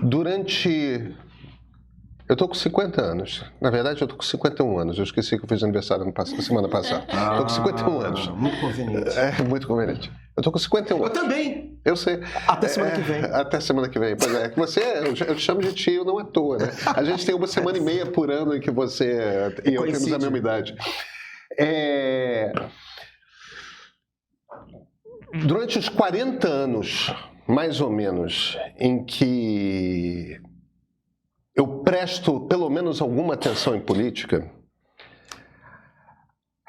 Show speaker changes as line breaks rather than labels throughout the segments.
Durante... Eu tô com 50 anos. Na verdade, eu tô com 51 anos. Eu esqueci que eu fiz aniversário semana passada. Tô com 51 anos.
Muito conveniente.
É, muito conveniente. Eu tô com 51 anos.
Eu também.
Eu sei.
Até semana que vem.
Até semana que vem. Pois é, eu te chamo de tio, não à toa, né? A gente tem uma semana e meia por ano em que você e eu temos a mesma idade. Durante os 40 anos, mais ou menos, em que eu presto pelo menos alguma atenção em política,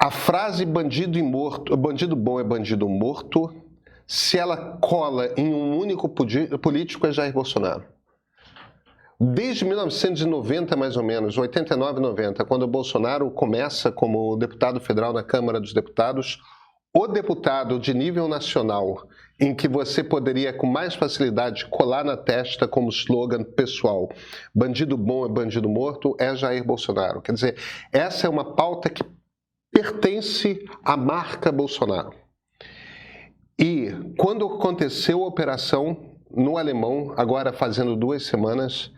a frase bandido bom é bandido morto, se ela cola em um único político, é Jair Bolsonaro. Desde 1990, mais ou menos, 89, 90, quando o Bolsonaro começa como deputado federal na Câmara dos Deputados, o deputado de nível nacional, em que você poderia com mais facilidade colar na testa como slogan pessoal, bandido bom é bandido morto, é Jair Bolsonaro. Quer dizer, essa é uma pauta que pertence à marca Bolsonaro. E quando aconteceu a operação no Alemão, agora fazendo 2 semanas,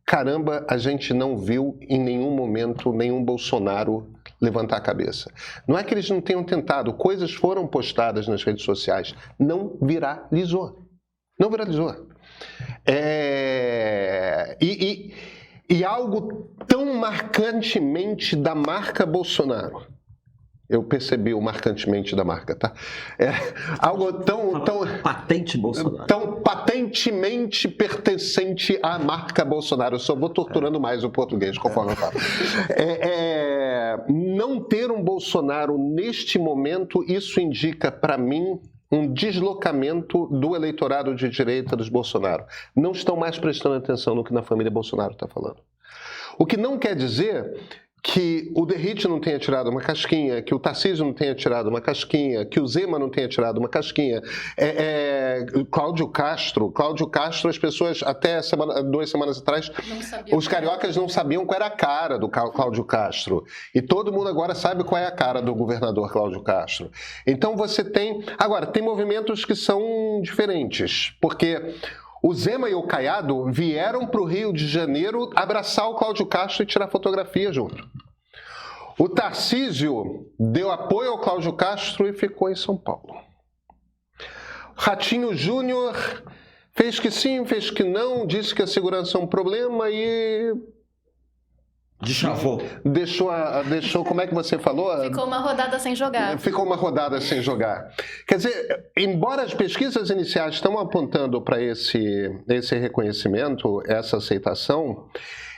caramba, a gente não viu em nenhum momento nenhum Bolsonaro levantar a cabeça. Não é que eles não tenham tentado, coisas foram postadas nas redes sociais, não viralizou. Não viralizou. E algo tão marcantemente da marca Bolsonaro. Eu percebi o marcantemente da marca, tá? Algo tão
patente Bolsonaro.
Tão patentemente pertencente à marca Bolsonaro. Eu só vou torturando mais o português conforme eu falo. Não ter um Bolsonaro neste momento, isso indica para mim um deslocamento do eleitorado de direita dos Bolsonaro. Não estão mais prestando atenção no que na família Bolsonaro está falando. O que não quer dizer que o Derrite não tenha tirado uma casquinha, que o Tarcísio não tenha tirado uma casquinha, que o Zema não tenha tirado uma casquinha. Cláudio Castro, as pessoas até 2 semanas atrás, os cariocas não sabiam qual era a cara do Cláudio Castro. E todo mundo agora sabe qual é a cara do governador Cláudio Castro. Então você tem... Agora, tem movimentos que são diferentes, porque... O Zema e o Caiado vieram para o Rio de Janeiro abraçar o Cláudio Castro e tirar fotografia junto. O Tarcísio deu apoio ao Cláudio Castro e ficou em São Paulo. Ratinho Júnior fez que sim, fez que não, disse que a segurança é um problema e...
Deschavou.
Deixou, como é que você falou?
Ficou uma rodada sem jogar.
Ficou uma rodada sem jogar. Quer dizer, embora as pesquisas iniciais estão apontando para esse reconhecimento, essa aceitação,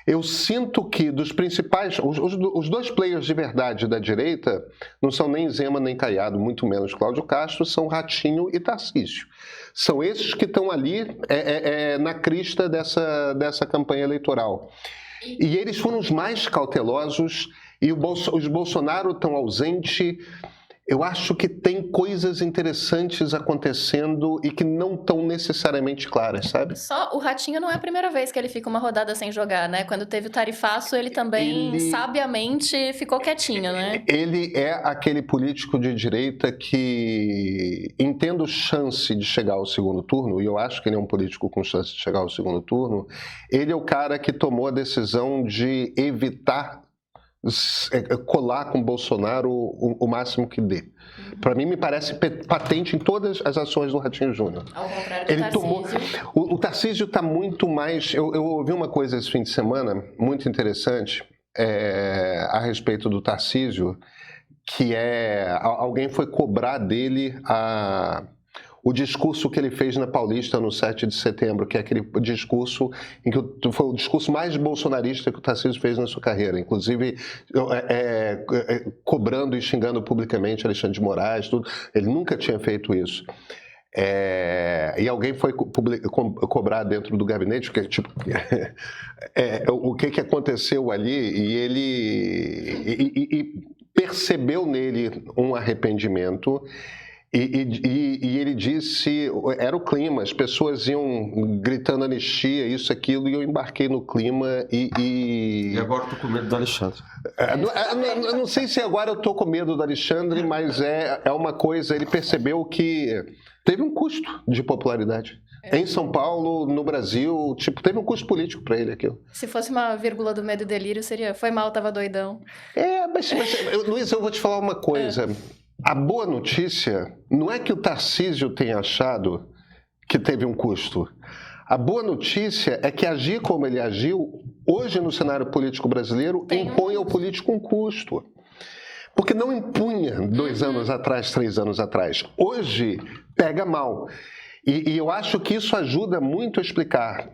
eu sinto que dos principais, os 2 players de verdade da direita não são nem Zema nem Caiado, muito menos Cláudio Castro, são Ratinho e Tarcísio. São esses que estão ali na crista dessa campanha eleitoral. E eles foram os mais cautelosos e os Bolsonaro estão ausentes. Eu acho que tem coisas interessantes acontecendo e que não estão necessariamente claras, sabe?
Só o Ratinho não é a primeira vez que ele fica uma rodada sem jogar, né? Quando teve o tarifaço, ele também sabiamente ficou quietinho, né?
Ele é aquele político de direita que, tendo chance de chegar ao segundo turno, e eu acho que ele é um político com chance de chegar ao segundo turno, ele é o cara que tomou a decisão de evitar colar com Bolsonaro o máximo que dê. Para mim, me parece patente em todas as ações do Ratinho Júnior.
Ao contrário do Tarcísio.
O Tarcísio está muito mais... Eu ouvi uma coisa esse fim de semana muito interessante a respeito do Tarcísio, que alguém foi cobrar dele o discurso que ele fez na Paulista no 7 de setembro, que é aquele discurso em que foi o discurso mais bolsonarista que o Tarcísio fez na sua carreira, inclusive cobrando e xingando publicamente Alexandre de Moraes, tudo. Ele nunca tinha feito isso. E alguém foi cobrar dentro do gabinete o que aconteceu ali, e ele percebeu nele um arrependimento. E ele disse, era o clima, as pessoas iam gritando anistia, isso, aquilo, e eu embarquei no clima
E agora eu tô com medo do Alexandre.
Eu não sei se agora eu tô com medo do Alexandre, mas é uma coisa, ele percebeu que teve um custo de popularidade. Em São Paulo, no Brasil, tipo, teve um custo político para ele aquilo.
Se fosse uma vírgula do medo e delírio, seria foi mal, tava doidão.
Mas Luiz, eu vou te falar uma coisa. A boa notícia não é que o Tarcísio tenha achado que teve um custo. A boa notícia é que agir como ele agiu, hoje no cenário político brasileiro, impõe ao político um custo. Porque não impunha 2 anos atrás, 3 anos atrás. Hoje, pega mal. E eu acho que isso ajuda muito a explicar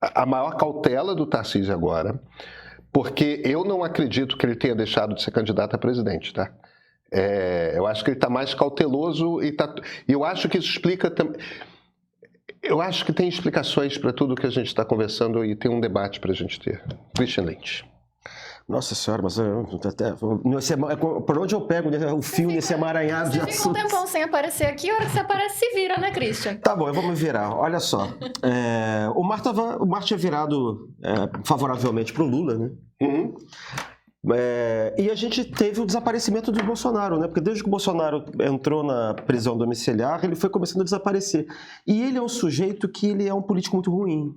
a maior cautela do Tarcísio agora, porque eu não acredito que ele tenha deixado de ser candidato a presidente, tá? Eu acho que ele está mais cauteloso e eu acho que isso explica também. Eu acho que tem explicações para tudo que a gente está conversando e tem um debate para a gente ter. Christian Lynch.
Nossa senhora, mas por onde eu pego o fio nesse emaranhado de
assuntos? Você fica um tempão sem aparecer aqui, a hora que você aparece, se vira, né, Christian?
Tá bom, eu vou me virar. Olha só, o Mar tinha virado favoravelmente pro Lula, né?
Uhum.
E a gente teve o desaparecimento do Bolsonaro, né? Porque desde que o Bolsonaro entrou na prisão domiciliar, ele foi começando a desaparecer. E ele é um sujeito que ele é um político muito ruim.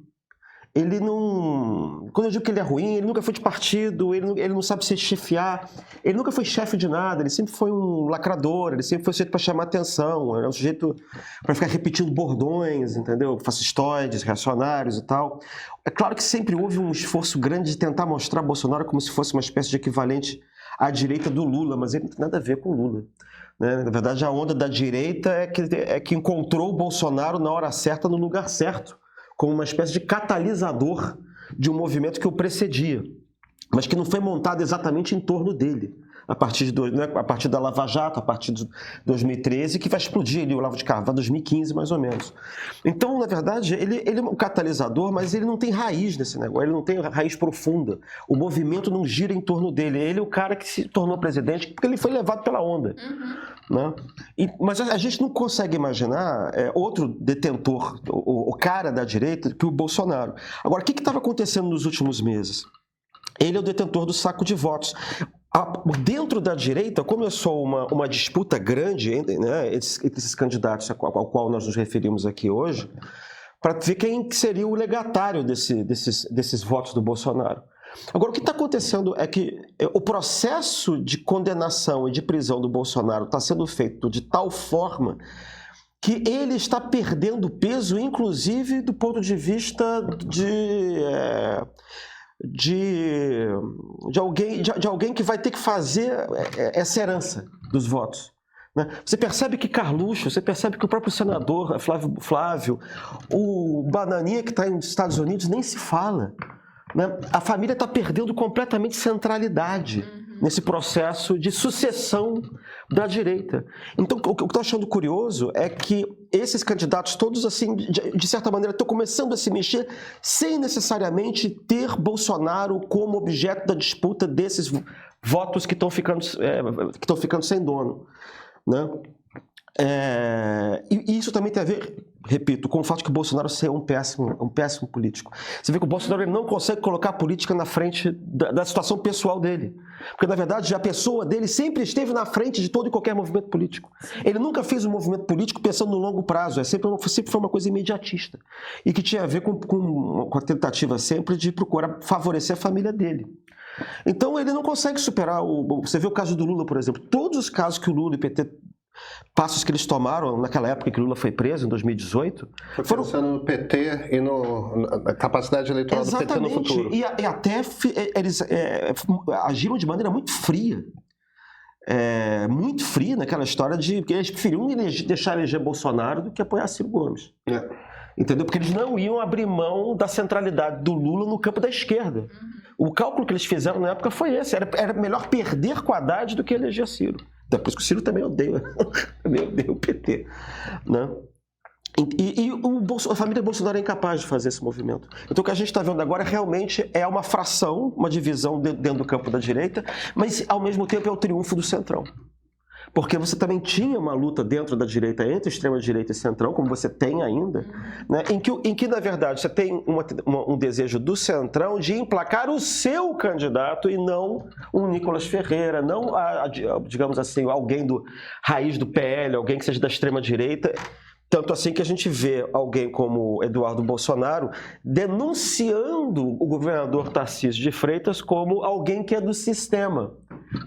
Ele não... Quando eu digo que ele é ruim, ele nunca foi de partido, ele não sabe se chefiar, ele nunca foi chefe de nada, ele sempre foi um lacrador, ele sempre foi um sujeito para chamar atenção, é um sujeito para ficar repetindo bordões, entendeu? Fascistoides, reacionários e tal. É claro que sempre houve um esforço grande de tentar mostrar Bolsonaro como se fosse uma espécie de equivalente à direita do Lula, mas ele não tem nada a ver com o Lula. Né? Na verdade, a onda da direita é que encontrou o Bolsonaro na hora certa, no lugar certo, como uma espécie de catalisador de um movimento que o precedia, mas que não foi montado exatamente em torno dele, a partir da Lava Jato, a partir de 2013, que vai explodir ali o Olavo de Carvalho, 2015 mais ou menos. Então, na verdade, ele é um catalisador, mas ele não tem raiz nesse negócio, ele não tem raiz profunda. O movimento não gira em torno dele, ele é o cara que se tornou presidente porque ele foi levado pela onda. Né? Mas a gente não consegue imaginar outro detentor, o cara da direita, que o Bolsonaro. Agora, o que estava acontecendo nos últimos meses? Ele é o detentor do saco de votos. Dentro da direita começou uma disputa grande entre esses candidatos ao qual nós nos referimos aqui hoje, para ver quem seria o legatário desses votos do Bolsonaro. Agora, o que está acontecendo é que o processo de condenação e de prisão do Bolsonaro está sendo feito de tal forma que ele está perdendo peso, inclusive do ponto de vista de alguém que vai ter que fazer essa herança dos votos. Né? Você percebe que Carluxo, você percebe que o próprio senador Flávio, o Bananinha que está nos Estados Unidos nem se fala. Né? A família está perdendo completamente centralidade nesse processo de sucessão da direita. Então, o que eu estou achando curioso é que esses candidatos todos, assim, de certa maneira, estão começando a se mexer sem necessariamente ter Bolsonaro como objeto da disputa desses votos que estão ficando sem dono. Né? E isso também tem a ver, repito, com o fato de que o Bolsonaro ser um péssimo político. Você vê que o Bolsonaro ele não consegue colocar a política na frente da situação pessoal dele. Porque, na verdade, a pessoa dele sempre esteve na frente de todo e qualquer movimento político. Ele nunca fez um movimento político pensando no longo prazo, sempre foi uma coisa imediatista. E que tinha a ver com a tentativa sempre de procurar favorecer a família dele. Então, ele não consegue superar Você vê o caso do Lula, por exemplo. Todos os casos que o Lula e o PT... passos que eles tomaram naquela época que Lula foi preso, em 2018...
Foram pensando no PT e na capacidade eleitoral do PT no futuro.
E até eles agiram de maneira muito fria. Muito fria naquela história de que eles preferiam deixar eleger Bolsonaro do que apoiar Ciro Gomes. Entendeu? Porque eles não iam abrir mão da centralidade do Lula no campo da esquerda. O cálculo que eles fizeram na época foi esse. Era melhor perder com a Haddad do que eleger Ciro. Depois que o Ciro também odeia o PT. Né? A família Bolsonaro é incapaz de fazer esse movimento. Então o que a gente está vendo agora realmente é uma fração, uma divisão dentro do campo da direita, mas ao mesmo tempo é o triunfo do Centrão. porque você também tinha uma luta dentro da direita entre extrema-direita e centrão, como você tem ainda, né, em que, na verdade, você tem um desejo do centrão de emplacar o seu candidato e não um Nicolas Ferreira, não, digamos assim, alguém do raiz do PL, alguém que seja da extrema-direita. Tanto assim que a gente vê alguém como Eduardo Bolsonaro denunciando o governador Tarcísio de Freitas como alguém que é do sistema,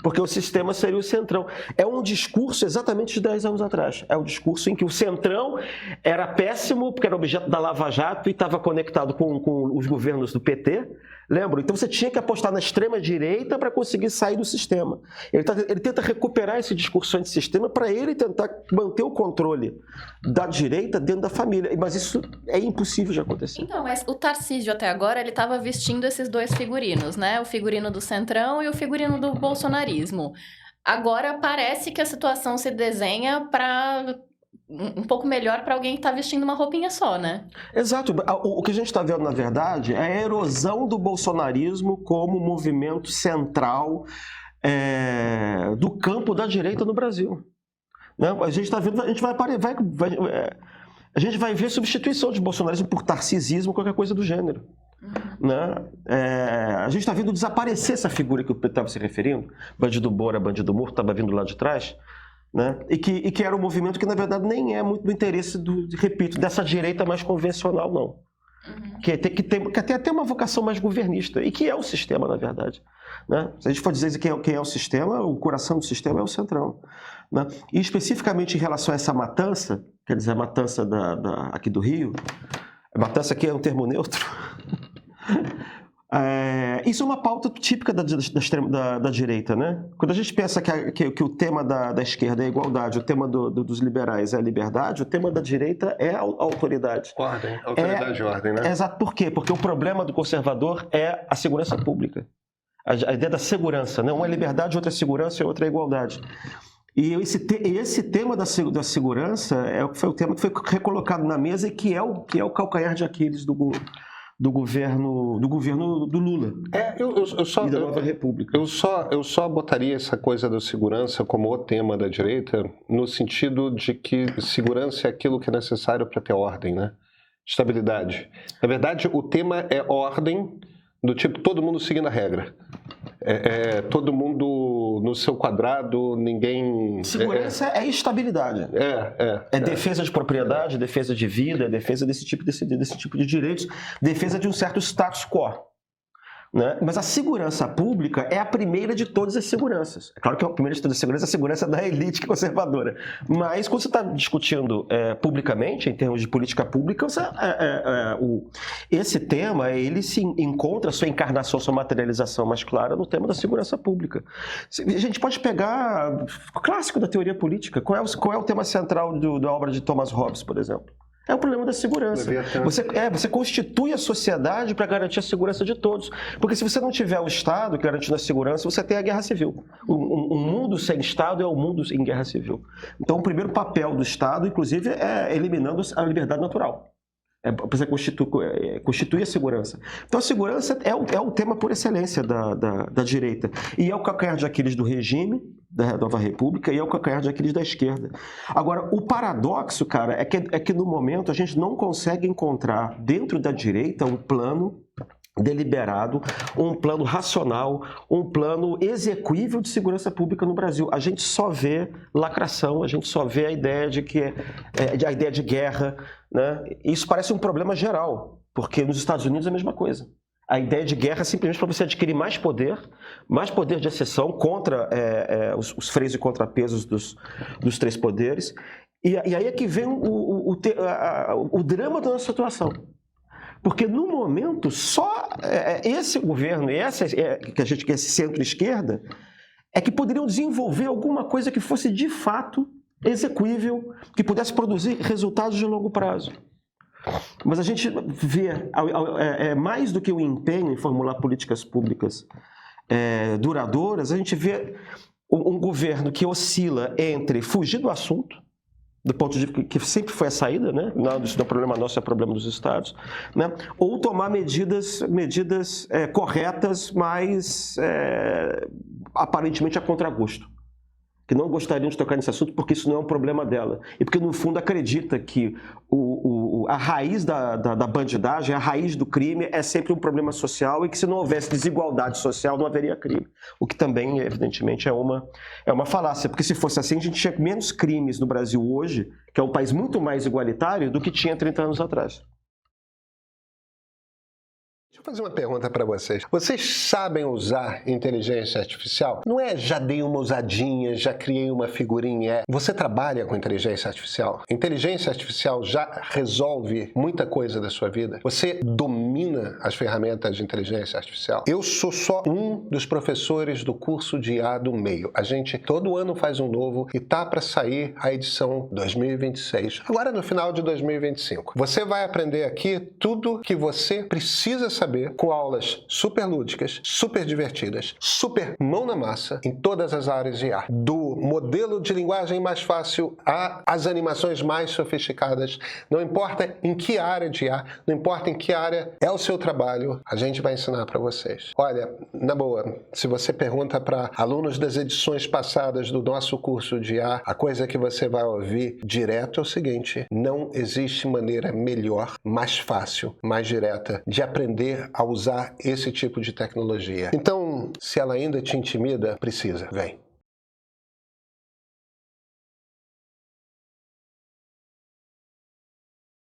porque o sistema seria o centrão. É um discurso exatamente de 10 anos atrás. É um discurso em que o centrão era péssimo, porque era objeto da Lava Jato e estava conectado com os governos do PT. Lembra? Então você tinha que apostar na extrema-direita para conseguir sair do sistema. Ele tenta recuperar esse discurso antissistema para ele tentar manter o controle da direita dentro da família. Mas isso é impossível de acontecer.
Então, mas o Tarcísio até agora, ele estava vestindo esses dois figurinos, né? O figurino do centrão e o figurino do bolsonarismo. Agora parece que a situação se desenha para um pouco melhor para alguém que está vestindo uma roupinha só, né?
Exato. O que a gente está vendo, na verdade, é a erosão do bolsonarismo como movimento central do campo da direita no Brasil. Né? A gente está vendo, a gente vai ver substituição de bolsonarismo por tarcisismo, qualquer coisa do gênero. Né? A gente está vendo desaparecer essa figura que o Pedro estava se referindo, bandido bora, bandido morto, estava vindo lá de trás. Né? E que era um movimento que, na verdade, nem é muito do interesse, repito, dessa direita mais convencional, não. Que tem até uma vocação mais governista, e que é o sistema, na verdade. Né? Se a gente for dizer quem é o sistema, o coração do sistema é o centrão. Né? E especificamente em relação a essa matança, quer dizer, a matança aqui do Rio, a matança aqui é um termo neutro, isso é uma pauta típica da direita, né? Quando a gente pensa que o tema da esquerda é a igualdade, o tema dos liberais é a liberdade, o tema da direita é a autoridade.
Ordem, autoridade e ordem, né?
Exato. Por quê? Porque o problema do conservador é a segurança pública. A ideia da segurança, né? Uma é liberdade, outra é segurança e outra é igualdade. E esse tema da segurança foi o tema que foi recolocado na mesa e que é o calcanhar de Aquiles do governo do Lula e da Nova República.
Eu só botaria essa coisa da segurança como o tema da direita, no sentido de que segurança é aquilo que é necessário para ter ordem, né? Estabilidade. Na verdade, o tema é ordem, do tipo todo mundo seguindo a regra. Todo mundo no seu quadrado, ninguém...
Segurança é estabilidade. É defesa de propriedade, defesa de vida, defesa desse tipo de direitos, defesa de um certo status quo. Né? Mas a segurança pública é a primeira de todas as seguranças. É claro que a primeira de todas as seguranças é a segurança da elite conservadora. Mas quando você está discutindo publicamente, em termos de política pública, esse tema ele se encontra sua encarnação, sua materialização mais clara no tema da segurança pública. A gente pode pegar o clássico da teoria política. Qual é o tema central da obra de Thomas Hobbes, por exemplo? É o problema da segurança. Você constitui a sociedade para garantir a segurança de todos. Porque se você não tiver o Estado garantindo a segurança, você tem a guerra civil. Um mundo sem Estado é um mundo em guerra civil. Então, o primeiro papel do Estado, inclusive, é eliminando a liberdade natural. Você constitui a segurança. Então, a segurança é o tema por excelência da direita. E é o calcanhar de Aquiles do regime, da Nova República, e é o calcanhar de Aquiles da esquerda. Agora, o paradoxo, cara, é que no momento a gente não consegue encontrar dentro da direita um plano deliberado, um plano racional, um plano execuível de segurança pública no Brasil. A gente só vê lacração, a gente só vê a ideia a ideia de guerra, né? Isso parece um problema geral, porque nos Estados Unidos é a mesma coisa. A ideia de guerra é simplesmente para você adquirir mais poder de acessão contra os freios e contrapesos dos três poderes. E aí é que vem o drama da nossa situação. Porque no momento, só esse governo e esse centro-esquerda é que poderiam desenvolver alguma coisa que fosse de fato execuível, que pudesse produzir resultados de longo prazo. Mas a gente vê, mais do que o empenho em formular políticas públicas duradouras, a gente vê um governo que oscila entre fugir do assunto, do ponto de vista que sempre foi a saída, né? Não, isso não é problema nosso, é problema dos estados, né? Ou tomar medidas corretas, mas aparentemente a contragosto. que não gostariam de tocar nesse assunto porque isso não é um problema dela. E porque, no fundo, acredita que a raiz da bandidagem, a raiz do crime é sempre um problema social e que se não houvesse desigualdade social não haveria crime. O que também, evidentemente, é uma falácia. Porque se fosse assim, a gente tinha menos crimes no Brasil hoje, que é um país muito mais igualitário, do que tinha 30 anos atrás.
Deixa eu fazer uma pergunta para vocês. Vocês sabem usar inteligência artificial? Não é já dei uma usadinha, já criei uma figurinha. Você trabalha com inteligência artificial? Inteligência artificial já resolve muita coisa da sua vida? Você domina as ferramentas de inteligência artificial? Eu sou só um dos professores do curso de IA do meio. A gente todo ano faz um novo e tá para sair a edição 2026, agora no final de 2025. Você vai aprender aqui tudo que você precisa saber com aulas super lúdicas, super divertidas, super mão na massa em todas as áreas de IA. Do modelo de linguagem mais fácil às animações mais sofisticadas. Não importa em que área de IA, não importa em que área é o seu trabalho, a gente vai ensinar para vocês. Olha, na boa, se você pergunta para alunos das edições passadas do nosso curso de IA, a coisa que você vai ouvir direto é o seguinte: não existe maneira melhor, mais fácil, mais direta de aprender a usar esse tipo de tecnologia. Então, se ela ainda te intimida, precisa. Vem.